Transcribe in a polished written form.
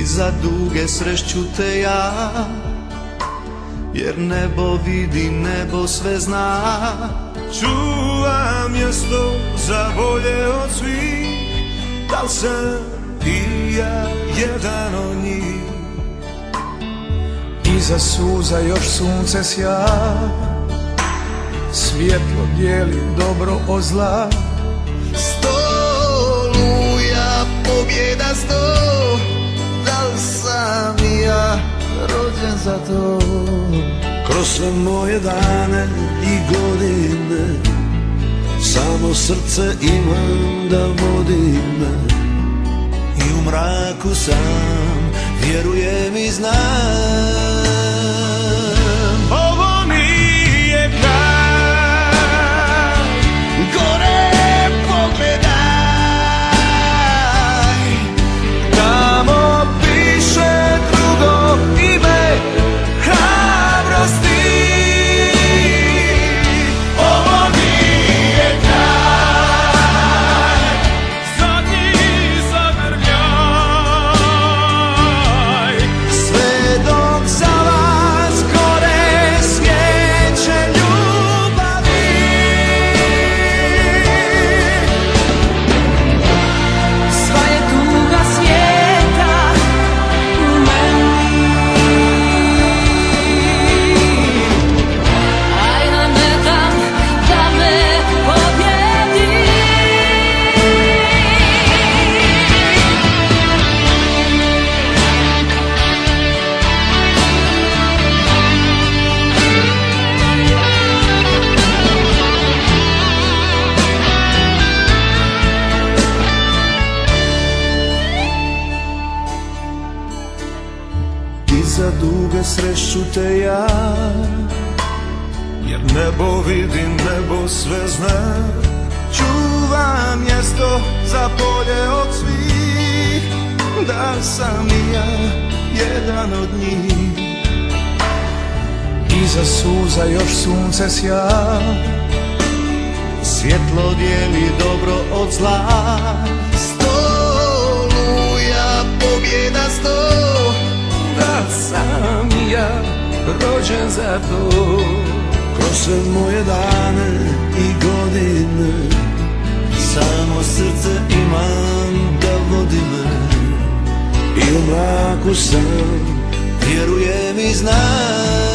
Iza duge srešću te ja, jer nebo vidi, nebo sve zna. Čuvam mjesto za bolje od svih, dal sam i ja jedan od njih. Iza suza još sunce sja, svjetlo dijeli dobro od zla. 100 oluja, pobjeda 100, dal sam i ja rođen za to. Kroz sve moje dane i godine, samo srce imam da vodi me. I u mraku sam, vjerujem i znam. Ovo nije kraj, gore pogledaj, tamo piše drugo ime hrabrosti. Ovo nije kraj, zadnji zagrljaj, sve dok za vas gore svijeće ljubavi. Sva je tuga svijeta u meni, a ja ne dam da me pobjedi. Iza duge srešću te ja, Jer nebo vidi, nebo sve zna. čuvam mjesto za bolje od svih, da sam i ja jedan od njih. Iza suza još sunce sja, Svjetlo dijeli dobro od zla. 100 oluja, pobjeda 100, da sam i ja rođen za to. Kroz sve moje dane i godine, samo srce imam da vodi me. i u mraku sam, Vjerujem i znam.